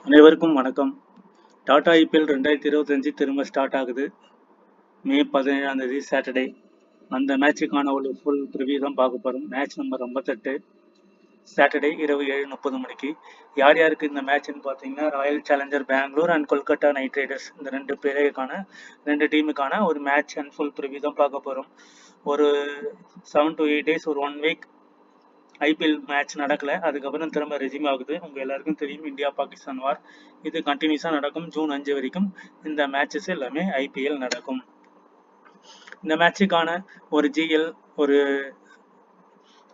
அனைவருக்கும் வணக்கம். டாடா ஐபிஎல் 2025 திரும்ப ஸ்டார்ட் ஆகுது. மே 17ஆம் தேதி சாட்டர்டே. அந்த மேட்சுக்கான ஒரு ஃபுல் ப்ரிவியூ தான் பார்க்க போகிறோம். மேட்ச் நம்பர் 58 சாட்டர்டே இரவு 7:30 மணிக்கு. யார் யாருக்கு இந்த மேட்ச்னு பார்த்தீங்கன்னா, royal challenger Bangalore and Kolkata knight riders இந்த ரெண்டு டீமுக்கான ஒரு மேட்ச் அண்ட் ஃபுல் ப்ரிவியூ தான் பார்க்க போகிறோம். ஒரு 7 to 8 days, ஒரு 1 week ஐபிஎல் மேட்ச் நடக்கல. அதுக்கப்புறம் திரும்ப ரெஸ்யூம் ஆகுது. உங்க எல்லாருக்கும் தெரியும், இந்தியா பாகிஸ்தான் வார் இது கண்டினியூஸா நடக்கும். ஜூன் 5 வரைக்கும் இந்த மேட்சஸ் எல்லாமே ஐபிஎல் நடக்கும். இந்த மேட்சுக்கான ஒரு ஜிஎல், ஒரு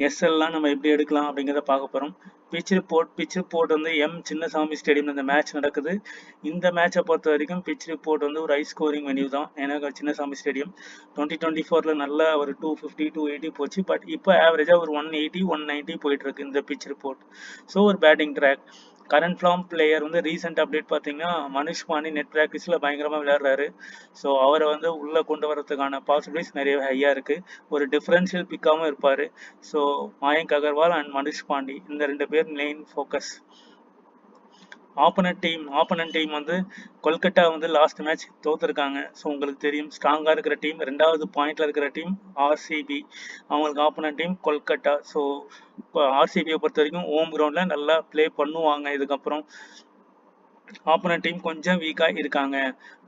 எஸ்எல்லாம் நம்ம எப்படி எடுக்கலாம் அப்படிங்கிறத பார்க்க போறோம். பிச் ரிப்போர்ட் வந்து சின்னசாமி ஸ்டேடியம் இந்த மேட்ச் நடக்குது. இந்த மேட்சை பொறுத்த வரைக்கும் பிச் ரிப்போர்ட் வந்து ஒரு ஹை ஸ்கோரிங் வென்யூ தான். ஏன்னா சின்னசாமி ஸ்டேடியம் 2024ல நல்ல ஒரு 250 280 போச்சு. பட் இப்போ ஆவரேஜா ஒரு 180 190 போயிட்டு இருக்கு இந்த பிச் ரிப்போர்ட். ஸோ ஒரு batting track. Current form player வந்து ரீசெண்ட் அப்டேட் பார்த்தீங்கன்னா, மனுஷ் பாண்டி நெட் ப்ராக்டிஸில் பயங்கரமாக விளையாடுறாரு. ஸோ அவரை வந்து உள்ளே கொண்டு வரதுக்கான பாசிபிலிட்டிஸ் நிறைய ஹையாக இருக்குது. ஒரு டிஃப்ரென்ஷியல் பிக்காகவும் இருப்பார். ஸோ மயங்க் அகர்வால் அண்ட் மனுஷ் பாண்டி இந்த 2 பேர் மெயின் ஃபோக்கஸ். ஆப்போனன்ட் டீம் வந்து கொல்கத்தா வந்து லாஸ்ட் மேட்ச் தோத்துருக்காங்க. ஸோ உங்களுக்கு தெரியும், ஸ்ட்ராங்காக இருக்கிற டீம், 2வது பாயிண்ட்ல இருக்கிற டீம் ஆர்சிபி. அவங்களுக்கு ஆப்போனன்ட் டீம் கொல்கத்தா. ஸோ இப்போ ஆர்சிபியை பொறுத்த வரைக்கும் ஹோம் கிரவுண்டில் நல்லா ப்ளே பண்ணுவாங்க. இதுக்கப்புறம் ஆப்போனன்ட் டீம் கொஞ்சம் வீக்காக இருக்காங்க.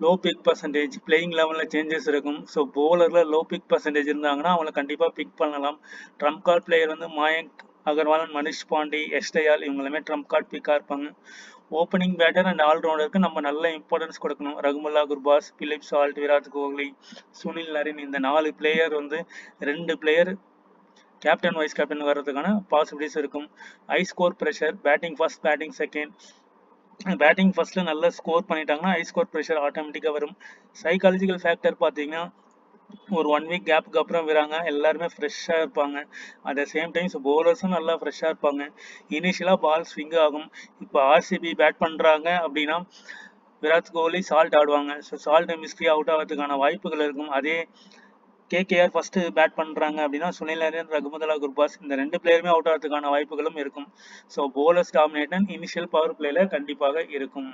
லோ பிக் பர்சன்டேஜ், பிளேயிங் லெவலில் சேஞ்சஸ் இருக்கும். ஸோ போலரில் லோ பிக் பர்சன்டேஜ் இருந்தாங்கன்னா அவங்கள கண்டிப்பாக பிக் பண்ணலாம். ட்ரம்ப் கார்டு பிளேயர் வந்து மயங்க் அகர்வால், மனுஷ் பாண்டி, எஸ்டயால் இவங்களுமே ட்ரம்ப் கார்டு பிக்காக இருப்பாங்க. ஓப்பனிங் பேட்டர் அண்ட் ஆல்ரவுண்டருக்கு நம்ம நல்ல இம்பார்ட்டன்ஸ் கொடுக்கணும். ரகுமுல்லா குர்பாஸ், பிலிப் சால்ட், விராட் கோஹ்லி, சுனில் நரேன் இந்த 4 பிளேயர் வந்து 2 பிளேயர் கேப்டன் வைஸ் கேப்டன் வர்றதுக்கான பாசிபிலிட்டிஸ் இருக்கும். High score pressure, batting first batting second. Batting ஃபர்ஸ்ட்ல நல்லா ஸ்கோர் பண்ணிட்டாங்கன்னா ஹை ஸ்கோர் ப்ரெஷர் ஆட்டோமேட்டிக்காக வரும். சைக்காலஜிக்கல் ஃபேக்டர் பார்த்தீங்கன்னா, ஒரு 1 வீக் கேப்புக்கு அப்புறம் வராங்க, எல்லாருமே ஃப்ரெஷ்ஷாக இருப்பாங்க. அட் த சேம் டைம் பவுலர்ஸும் நல்லா ஃப்ரெஷ்ஷாக இருப்பாங்க. இனிஷியலாக பால் ஸ்விங் ஆகும். இப்போ ஆர்சிபி பேட் பண்ணுறாங்க அப்படின்னா விராட் கோஹ்லி, சால்ட் ஆடுவாங்க. ஸோ சால்ட் மிஸ்ட்ரி அவுட் ஆகிறதுக்கான வாய்ப்புகள் இருக்கும். அதே கேகேஆர் ஃபர்ஸ்ட் பேட் பண்ணுறாங்க அப்படின்னா சுனில் நரேன், ரகுமுல்லா குர்பாஸ் இந்த 2 பிளேயருமே அவுட் ஆகிறதுக்கான வாய்ப்புகளும் இருக்கும். ஸோ பவுலர்ஸ் டாமினேட்டன் இனிஷியல் பவர் பிளேல கண்டிப்பாக இருக்கும்.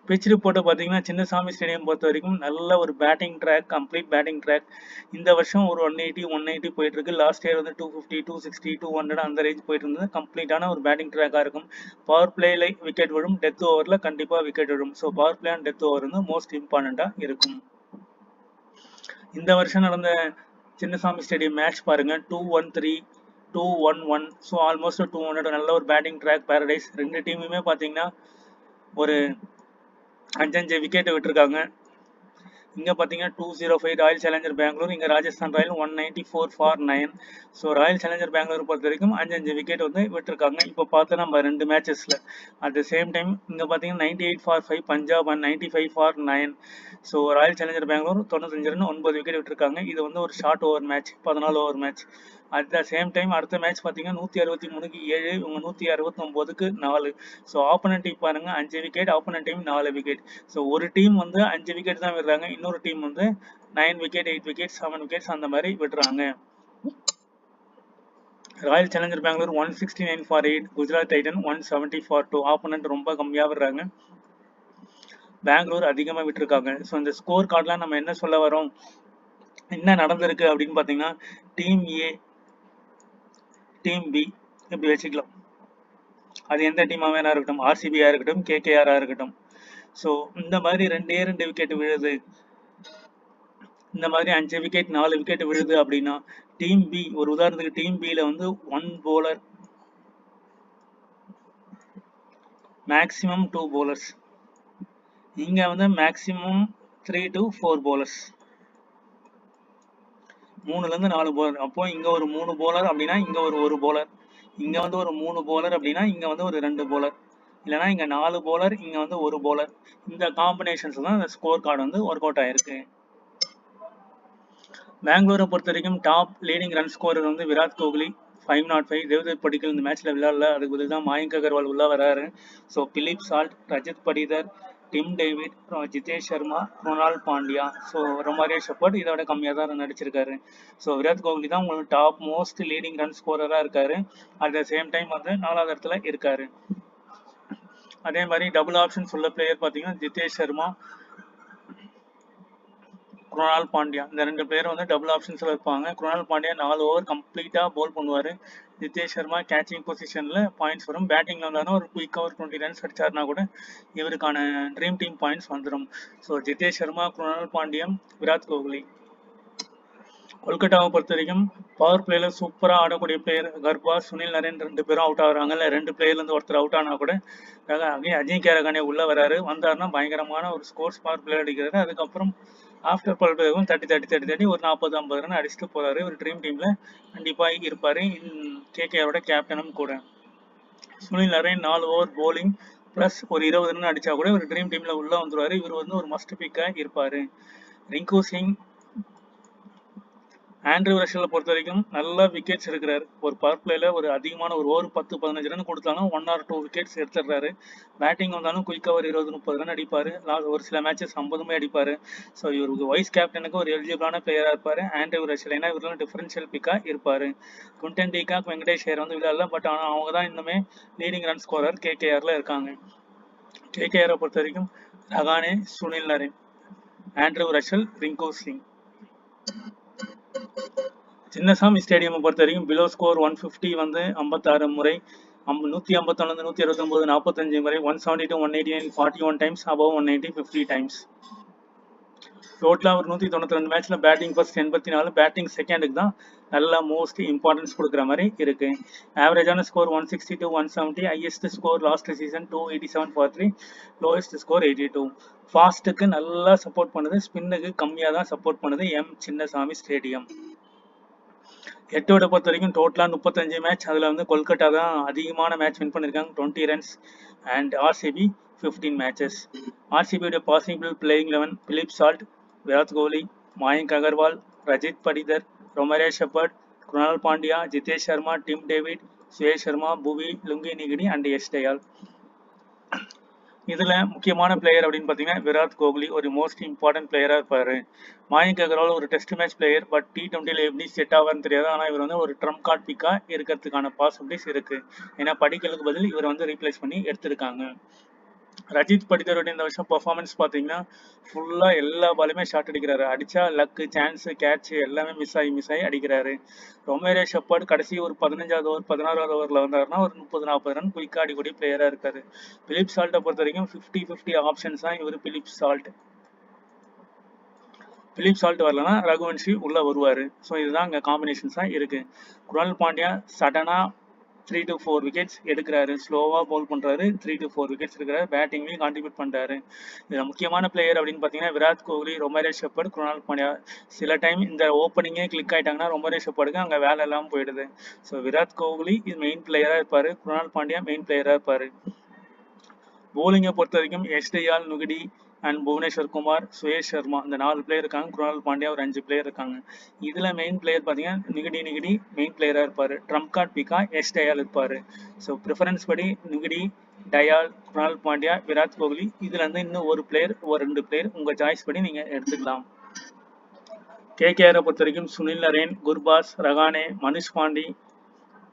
பிச் ரிப்போர்ட்டை பார்த்தீங்கன்னா, சின்னசாமி ஸ்டேடியம் பொறுத்த வரைக்கும் நல்ல ஒரு batting track, complete batting track. இந்த வருஷம் ஒரு 180 போயிட்டு இருக்கு. லாஸ்ட் இயர் வந்து 250 260 200 அந்த ரேஞ்ச் போயிட்டு இருந்தது. கம்ப்ளீட்டான ஒரு பேட்டிங் ட்ராக்காக இருக்கும். பவர் பிளேல விக்கெட் விழும், டெத் ஓவரில் கண்டிப்பாக விக்கெட் விழும். So power play and death over வந்து மோஸ்ட் இம்பார்ட்டண்ட்டாக இருக்கும். இந்த வருஷம் நடந்த சின்னசாமி ஸ்டேடியம் மேட்ச் பாருங்க, 213 211. So almost 200. நல்ல ஒரு பேட்டிங் ட்ராக் பேரடைஸ். 2 டீமுமே பார்த்தீங்கன்னா ஒரு 5 விக்கெட் விட்டுருக்காங்க. இங்கே பார்த்தீங்கன்னா 205 ராயல் சேலஞ்சர் பெங்களூர், இங்கே Rajasthan royal 194 for 9. So royal challenger Bangalore பொறுத்த வரைக்கும் 5 விக்கெட் வந்து விட்டுருக்காங்க. இப்போ பார்த்தா நம்ம 2 மேட்சஸில். அட் த சேம் டைம் இங்கே பார்த்தீங்கன்னா 98 for 5 Punjab and 95 for 9. So royal challenger Bangalore 95 run 9 wicket விட்டுருக்காங்க. இது வந்து ஒரு short over match, 14 over match. At the same time அடுத்த மேட்ச் பார்த்தீங்கன்னா 163க்கு 7, இவங்க 169க்கு 4. ஸோ ஆப்போனன்ட் டீம் பாருங்க 5 wicket, opponent team 4 wicket. So ஒரு டீம் வந்து 5 விக்கெட் தான் விடுறாங்க, இன்னொரு டீம் வந்து 9 விக்கெட் 8 விக்கெட் 7 விக்கெட்ஸ் அந்த மாதிரி விடுறாங்க. Royal challenger Bangalore 169 for 8, Gujarat titan 170 for 2. Opponent ரொம்ப கம்மியாக விடுறாங்க, பெங்களூர் அதிகமாக விட்டுருக்காங்க. ஸோ இந்த ஸ்கோர் கார்டெலாம் நம்ம என்ன சொல்ல வரோம், என்ன நடந்திருக்கு அப்படின்னு பார்த்தீங்கன்னா, டீம் ஏ, டீம் பி இப்படி வச்சுக்கலாம். அது எந்த டீமாக வேணா இருக்கட்டும், ஆர்சிபியாக இருக்கட்டும், கேகேஆராக இருக்கட்டும். ஸோ இந்த மாதிரி 2 விக்கெட் விழுது, இந்த மாதிரி 5 விக்கெட் 4 விக்கெட் விழுது அப்படின்னா, டீம் பி, ஒரு உதாரணத்துக்கு டீம் பியில் வந்து 1 bowler, மேக்ஸிமம் 2 bowlers, இங்கே வந்து மேக்ஸிமம் 3 to 4 bowlers, 3லேருந்து 4 bowler. அப்போ இங்கே ஒரு 3 bowler அப்படின்னா இங்கே ஒரு bowler, இங்கே வந்து ஒரு 3 bowler அப்படின்னா இங்கே வந்து ஒரு 2 bowler, இல்லைனா இங்கே 4 bowler, இங்கே வந்து ஒரு bowler. இந்த காம்பினேஷன்ஸ் தான் இந்த ஸ்கோர் கார்டு வந்து ஒர்க் அவுட் ஆயிருக்கு. பெங்களூரை பொறுத்த வரைக்கும் டாப் லீடிங் ரன் ஸ்கோரர் வந்து விராட் கோஹ்லி 505. தேவ்தத் படிக்கல் இந்த மேட்ச்ல விளையாடல, அதுக்கு பதில் தான் மயங்க் அகர்வால் உள்ள வராரு. So Philip Salt, Rajat Patidar, Tim David, Jitesh Sharma, Krunal Pandya, so Romario Shepherd இதோட கம்மியாக தான் ரன் அடிச்சிருக்காரு. ஸோ விராட் கோஹ்லி தான் உங்களுக்கு டாப் மோஸ்ட் லீடிங் ரன் ஸ்கோரராக இருக்காரு. அட் த சேம் டைம் வந்து 4வது இடத்துல இருக்காரு. அதே மாதிரி டபுள் ஆப்ஷன்ஸ் உள்ள பிளேயர் பார்த்தீங்கன்னா ஜிதேஷ் சர்மா, குணால் பாண்டியா. இந்த 2 பேரும் வந்து டபுள் ஆப்ஷன்ஸில் இருப்பாங்க. குணால் பாண்டியா 4 ஓவர் கம்ப்ளீட்டாக போல் பண்ணுவார். ஜிதேஷ் சர்மா கேச்சிங் பொசிஷனில் பாயிண்ட்ஸ் வரும். பேட்டிங்கில் வந்தாலும் ஒரு குயிக்காக ஒரு 20 ரன்ஸ் அடிச்சாருனா கூட இவருக்கான ட்ரீம் டீம் பாயிண்ட்ஸ் வந்துடும். ஸோ ஜிதேஷ் சர்மா, குணால் பாண்டியம், விராட் கோலி. கொல்கட்டாவை பொறுத்த வரைக்கும் பவர் பிளேல சூப்பராக ஆடக்கூடிய பிளேயர் கர்பா, சுனில் நரேன் 2 பேரும் அவுட் ஆகுறாங்க. இல்லை 2 பிளேயர்லேருந்து ஒருத்தர் அவுட் ஆனால் கூட அஜிங்கிய ரஹானே உள்ளே வராரு. வந்தாருன்னா பயங்கரமான ஒரு ஸ்கோர்ஸ் பவர் பிளே அடிக்கிறாரு. அதுக்கப்புறம் ஆஃப்டர் பவர் பிளேவும் தட்டி ஒரு 40-50 ரன் அடிச்சுட்டு போறாரு. ஒரு ட்ரீம் டீம்ல கண்டிப்பாக இருப்பார். கேகேஆரோட கேப்டனும் கூட. Sunil Naren 4 over polling plus ஒரு 20 ரன் அடிச்சா கூட ஒரு ட்ரீம் டீம்ல உள்ள வந்துருவாரு. இவர் வந்து ஒரு மஸ்ட் பிக்காக இருப்பாரு. ரிங்கு சிங், ஆண்ட்ரூ ரஷலை பொறுத்த வரைக்கும் நல்ல விக்கெட்ஸ் எடுக்கிறாரு. ஒரு பவர் பிளேல ஒரு அதிகமான ஒரு ஓவர் 10-15 ரன் கொடுத்தாலும் 1 or 2 விக்கெட்ஸ் எடுத்துடுறாரு. பேட்டிங் வந்தாலும் குயிக்காக ஒரு 20-30 ரன் அடிப்பார். ஒரு சில மேட்சஸ் 50 அடிப்பார். ஸோ இவருக்கு வைஸ் கேப்டனுக்கு ஒரு எலிஜிபிளான பிளேயராக இருப்பார் ஆண்ட்ரூ ரஷல். ஏன்னா இவரெல்லாம் டிஃபரன்ஷியல் பிக்காக இருப்பார். குவிண்டன் டிகாக், வெங்கடேஷ் ஐயர் வந்து விளையாடல. பட் ஆனால் அவங்க தான் இன்னுமே லீடிங் ரன் ஸ்கோரர் கேகேஆரில் இருக்காங்க. கேகேஆரை பொறுத்த வரைக்கும் Rahane, Sunil Narine, Andre Russell, Rinku Singh. Chinnaswamy stadium பொறுத்த வரைக்கும் பிலோ ஸ்கோர் 150 வந்து 56 முறை, 151, 169, 45 முறை, 172, 189, 41 டைம்ஸ், அபவ் 190, 50 டைம்ஸ். டோட்டலாக ஒரு 192 மேட்ச்ல பேட்டிங் ஃபர்ஸ்ட் 84, பேட்டிங் செகண்டுக்கு தான் நல்லா மோஸ்ட் இம்பார்ட்டன்ஸ் கொடுக்குற மாதிரி இருக்கு. ஆவரேஜான score 162, 170, highest score last season 287 for 3, lowest score 82. ஃபாஸ்ட்டுக்கு நல்லா சப்போர்ட் பண்ணுது, ஸ்பின்னுக்கு கம்மியாக தான் சப்போர்ட் பண்ணுது சின்னசாமி ஸ்டேடியம். ஹெட்டோட பொறுத்த வரைக்கும் டோட்டலாக 35 மேட்ச். அதில் வந்து கொல்கட்டா தான் அதிகமான மேட்ச் வின் பண்ணியிருக்காங்க, 20 ரன்ஸ். And RCB 15 matches. ஆர்சிபியோட possible playing 11 Philip Salt, Virat Kohli, Mayank Agarwal, Rajat Patidar, Romario Shepherd, Krunal Pandya, Jitesh Sharma, Tim David, Suyash Sharma, Bhuvi, Lungi Ngidi and Yash Dayal. இதில் முக்கியமான பிளேயர் அப்படின்னு பார்த்தீங்கன்னா விராட் கோலி ஒரு மோஸ்ட் இம்பார்ட்டன்ட் பிளேயராக இருப்பார். மயங்க் அகர்வால் ஒரு test match player. But T20 எப்படி செட் ஆவார்னு தெரியாது. ஆனால் இவர் வந்து ஒரு ட்ரம்ப் கார்ட் பிக்காக இருக்கிறதுக்கான பாசிபிலிட்டிஸ் இருக்குது. ஏன்னா படிக்கலுக்கு பதில் இவர் வந்து ரீப்ளேஸ் பண்ணி எடுத்திருக்காங்க. ரஜித் படிதரோட இந்த வருஷம் பர்ஃபார்மன்ஸ் பார்த்தீங்கன்னா ஃபுல்லாக எல்லா பாலுமே ஷாட் அடிக்கிறாரு. அடித்தா லக்கு, சான்ஸு, கேட்சு எல்லாமே மிஸ் ஆகி அடிக்கிறாரு. ரொமேரே ஷெப்பர்ட் கடைசி ஒரு 15வது ஓவர் 16வது ஓவரில் வந்தாருன்னா ஒரு 30-40 ரன் குயிக்காக அடிக்கூடிய பிளேயராக இருக்காரு. பிலிப் சால்ட்டை பொறுத்த வரைக்கும் 50-50 ஆப்ஷன்ஸ் தான் இவர் பிலிப் சால்ட். பிலிப் சால்ட் வரலன்னா ரகுவன்ஷி உள்ளே வருவார். ஸோ இதுதான் இங்கே காம்பினேஷன்ஸாக இருக்குது. குணால் பாண்டியா சடனாக 3 to 4 விக்கெட்ஸ் எடுக்கிறாரு. ஸ்லோவாக பவுல் பண்ணுறாரு, 3 to 4 விக்கெட்ஸ் எடுக்கிறாரு. பேட்டிங்லேயும் கான்ட்ரிபியூட் பண்ணுறாரு. இதில் முக்கியமான பிளேயர் அப்படின்னு பார்த்தீங்கன்னா விராட் கோலி, ரொமரே ஷெப்பர்ட், குணால் பாண்டியா. சில டைம் இந்த ஓப்பனிங்கே கிளிக் ஆகிட்டாங்கன்னா ரொமரே ஷெப்பர்டுக்கு அங்கே வேலை எல்லாம் போயிடுது. ஸோ விராட் கோலி இது மெயின் பிளேயராக இருப்பார். குணால் பாண்டியா மெயின் பிளேயராக இருப்பார். போலிங்கை பொறுத்த வரைக்கும் எஸ் டயால், நுகிடி அண்ட் புவனேஸ்வர் குமார், சுயேஷ் சர்மா இந்த 4 பிளேயர் இருக்காங்க. குணால் பாண்டியா ஒரு 5 பிளேயர் இருக்காங்க. இதில் மெயின் பிளேயர் பார்த்தீங்கன்னா நிகிடி மெயின் பிளேயராக இருப்பார். ட்ரம்ப் கார்ட் பிக்கா எஸ் டயால் இருப்பார். ஸோ ப்ரிஃபரன்ஸ் படி நிகிடி, டயால், குணால் பாண்டியா, விராட் கோலி இதில் இருந்து இன்னும் ஒரு பிளேயர், ஒரு 2 பிளேயர் உங்கள் சாய்ஸ் படி நீங்கள் எடுத்துக்கலாம். கேகேஆரை பொறுத்த வரைக்கும் Sunil Narine, Gurbaz, Rahane, Manish Pandey,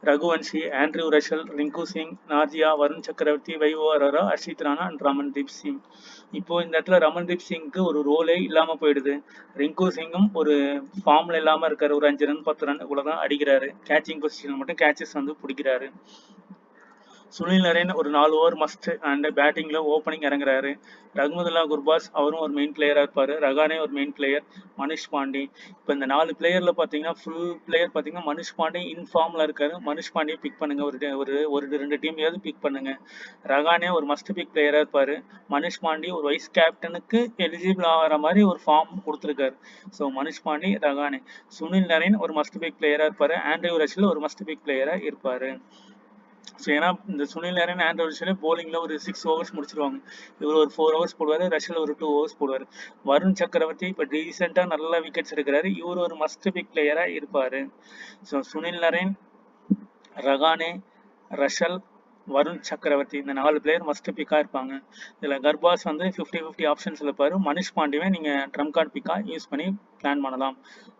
Raghuvanshi, Andre Russell, Rinku Singh, Nortje, Varun Chakravarthy, Vaibhav Arora, Harshit Rana and Ramandeep Singh. இப்போ இந்த இடத்துல ரமன்தீப் சிங்க்கு ஒரு ரோலே இல்லாமல் போயிடுது. ரிங்கு சிங்கும் ஒரு ஃபார்மில் இல்லாமல் இருக்காரு. ஒரு 5 ரன் 10 ரன் இவ்வளோதான் அடிக்கிறாரு. கேச்சிங் பொசிஷன் மட்டும் கேச்சஸ் வந்து பிடிக்கிறாரு. சுனில் நரேன் ஒரு 4 ஓவர் மஸ்ட் அண்ட் பேட்டிங்கில் ஓப்பனிங் இறங்குறாரு. ரஹ்மதுல்லா குர்பாஸ் அவரும் ஒரு மெயின் பிளேயராக இருப்பார். ரஹானே ஒரு மெயின் பிளேயர். மனுஷ் பாண்டி. இப்போ இந்த 4 பிளேயரில் பார்த்தீங்கன்னா ஃபுல் பிளேயர் பார்த்தீங்கன்னா மனுஷ் பாண்டி இன்ஃபார்மில் இருக்காரு. மனுஷ் பாண்டியை பிக் பண்ணுங்க. ஒரு 2 டீமையாவது பிக் பண்ணுங்க. ரஹானே ஒரு மஸ்ட் பிக் பிளேயராக இருப்பார். மனுஷ் பாண்டி ஒரு வைஸ் கேப்டனுக்கு எலிஜிபிள் ஆகிற மாதிரி ஒரு ஃபார்ம் கொடுத்துருக்காரு. ஸோ மனுஷ் பாண்டி, ரஹானே. சுனில் நரேன் ஒரு மஸ்ட் பிக் பிளேயராக இருப்பார். ஆண்ட்ரூ ரஷல் ஒரு மஸ்ட் பிக் பிளேயராக இருப்பார். ஸோ ஏன்னா இந்த சுனில் நரேன், ஆண்ட்ரூ ரஷல் போலிங்கில் ஒரு 6 ஓவர்ஸ் முடிச்சிருவாங்க. இவர் ஒரு 4 ஓவர்ஸ் போடுவார். ரஷல் ஒரு 2 ஓவர்ஸ் போடுவார். வருண் சக்கரவர்த்தி இப்போ ரீசெண்டாக நல்ல விக்கெட்ஸ் எடுக்கிறாரு. இவர் ஒரு மஸ்ட் பிக் பிளேயராக இருப்பார். ஸோ சுனில் நரேன், ரஹானே, ரஷல், வருண் சக்கரவர்த்தி. இந்த 4 பிளேயர் மஸ்ட் பிக்காக இருப்பாங்க. இதில் கர்பாஸ் வந்து 50-50 ஆப்ஷன்ஸில் இருப்பார். மனிஷ் பாண்டியவே நீங்கள் ட்ரம் கார்டு பிக்காக யூஸ் பண்ணி பிளான் பண்ணலாம்.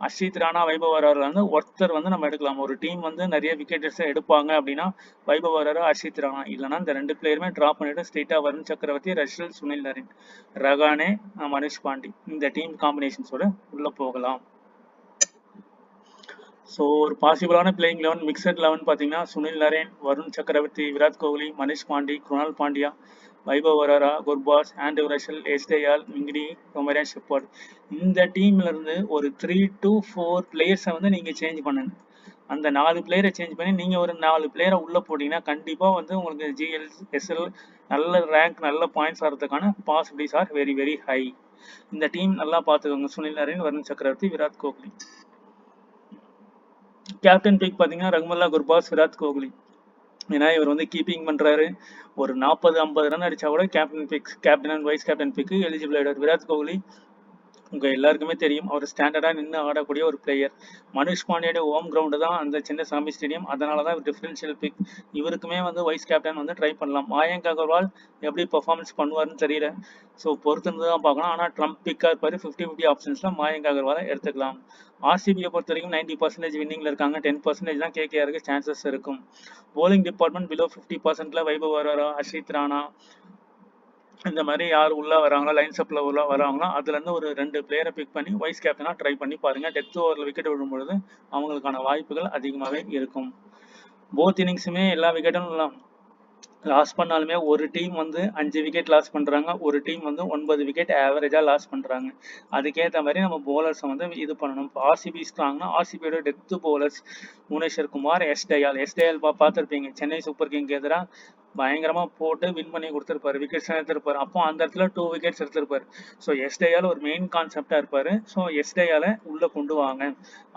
அர்ஷித் ராணா, வைபவ் வராரில் வந்து ஒருத்தர் வந்து நம்ம எடுக்கலாம். ஒரு டீம் வந்து நிறைய விக்கெட்டர்ஸை எடுப்பாங்க அப்படின்னா வைபவ் வராரு, அர்ஷித் ராணா. இல்லைனா இந்த 2 பிளேயருமே ட்ராப் பண்ணிவிட்டு ஸ்ட்ரெயிட்டாக வருண் சக்கரவர்த்தி, ரஷல், சுனில் நரேன், ரகானே, மனிஷ் பாண்டி இந்த டீம் காம்பினேஷன்ஸோட உள்ளே போகலாம். ஸோ ஒரு பாசிபிளான பிளேயிங் 11 மிக்சட் 11 பார்த்தீங்கன்னா சுனில் நரேன், வருண் சக்கரவர்த்தி, Virat Kohli, Manish Pandi, Kunal Pandya, Vaibhav Arora, Gurbaz, Andre Russell, Yash Dayal, Ngidi, Romario Shepherd. இந்த டீம்ல இருந்து ஒரு 3 to 4 பிளேயர்ஸை வந்து நீங்க சேஞ்ச் பண்ணுங்க. அந்த 4 பிளேயரை சேஞ்ச் பண்ணி நீங்க ஒரு 4 பிளேயரை உள்ள போட்டீங்கன்னா கண்டிப்பா வந்து உங்களுக்கு ஜிஎல், எஸ்எல் நல்ல ரேங்க், நல்ல பாயிண்ட்ஸ் வரதுக்கான possibilities are very very high. இந்த டீம் நல்லா பார்த்துக்கோங்க. சுனில் நரேன், வருண் சக்கரவர்த்தி, விராட் கோலி. கேப்டன் பிக் பார்த்தீங்கன்னா ரகுமல்லா குர்பாஸ், விராட் கோலி. ஏன்னா இவர் வந்து கீப்பிங் பண்ணுறாரு. ஒரு 40-50 ரன் அடித்தா கூட captain pick, captain and vice captain பிக்கு எலிஜிபிள் ஆகிடுவார். விராட் கோலி உங்கள் எல்லாருக்குமே தெரியும், அவர் ஸ்டாண்டர்டாக நின்று ஆடக்கூடிய ஒரு பிளேயர். மனுஷ் பாண்டியோட ஹோம் கிரவுண்டு தான் அந்த சின்ன சாமி ஸ்டேடியம். அதனால தான் டிஃபரன்ஷியல் பிக். இவருக்குமே வந்து வைஸ் கேப்டன் வந்து ட்ரை பண்ணலாம். மயங்க் அகர்வால் எப்படி பர்ஃபார்மன்ஸ் பண்ணுவார்னு தெரியல. ஸோ பொறுத்திருந்து தான் பார்க்கணும். ஆனால் ட்ரம்ப் பிக்காக இருப்பார். 50-50 ஆப்ஷன்ஸில் மயங்க் அகர்வாலை எடுத்துக்கலாம். ஆர்சிபியை பொறுத்த வரைக்கும் 90% வின்னிங்கில் இருக்காங்க. 10% தான் கேகேஆருக்கு சான்சஸ் இருக்கும். போலிங் டிபார்ட்மெண்ட் பிலோ 50%ல வைபவ் வராரா, அர்ஷித் ராணா இந்த மாதிரி யார் உள்ள வராங்களோ, லைன்ஸ் அப்ல உள்ள வராங்களோ அதுல இருந்து ஒரு 2 பிளேயரை பிக் பண்ணி வைஸ் கேப்டனா ட்ரை பண்ணி பாருங்க. டெத் ஓவரில் விக்கெட் விடும்பொழுது அவங்களுக்கான வாய்ப்புகள் அதிகமாகவே இருக்கும். போத் இன்னிங்ஸுமே எல்லா விக்கெட்டும் லாஸ் பண்ணாலுமே ஒரு டீம் வந்து 5 விக்கெட் லாஸ் பண்றாங்க, ஒரு டீம் வந்து 9 விக்கெட் ஆவரேஜா லாஸ் பண்றாங்க. அதுக்கேற்ற மாதிரி நம்ம போலர்ஸை வந்து இது பண்ணணும். இப்போ ஆர்சிபி ஸ்ட்ராங்னா ஆர்சிபியோட டெத் போலர்ஸ் புவனேஸ்வர் குமார், எஸ் தயால். எஸ் தயால் பார்த்துருப்பீங்க, சென்னை சூப்பர் கிங்க்கு எதிராக பயங்கரமா போட்டு வின் பண்ணி கொடுத்துருப்பாரு, விக்கெட்ஸ் எடுத்திருப்பாரு. அப்போ அந்த இடத்துல 2 விக்கெட்ஸ் எடுத்திருப்பாரு. ஸோ எஸ் தயால் ஒரு மெயின் கான்செப்டா இருப்பாரு. ஸோ எஸ் தயாலை உள்ள கொண்டு வாங்க.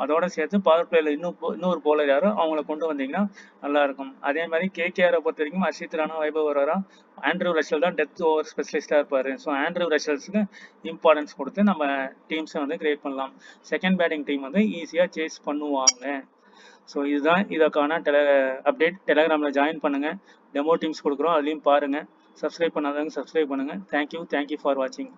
அதோட சேர்த்து பவர் பிளேல இன்னொரு போலர் யாரோ அவங்கள கொண்டு வந்தீங்கன்னா நல்லா இருக்கும். அதே மாதிரி கேகேஆரை பொறுத்த வரைக்கும் அர்ஷித் ராணா, வைபவ் வராரா, ஆண்ட்ரூ ரஷல் தான் டெத் ஓவர் ஸ்பெஷலிஸ்டா இருப்பாரு. ஸோ ஆண்ட்ரூ ரஷல்ஸுக்கு இம்பார்ட்டன்ஸ் கொடுத்து நம்ம டீம்ஸை வந்து கிரியேட் பண்ணலாம். செகண்ட் பேட்டிங் டீம் வந்து ஈஸியா சேஸ் பண்ணுவாங்க. ஸோ இதுதான் இதற்கான அப்டேட். டெலகிராமில் ஜாயின் பண்ணுங்கள். டெமோ டீம்ஸ் கொடுக்குறோம், அதுலேயும் பாருங்கள். சப்ஸ்கிரைப் பண்ணாதவங்க சப்ஸ்கிரைப் பண்ணுங்கள். தேங்க்யூ ஃபார் வாட்சிங்.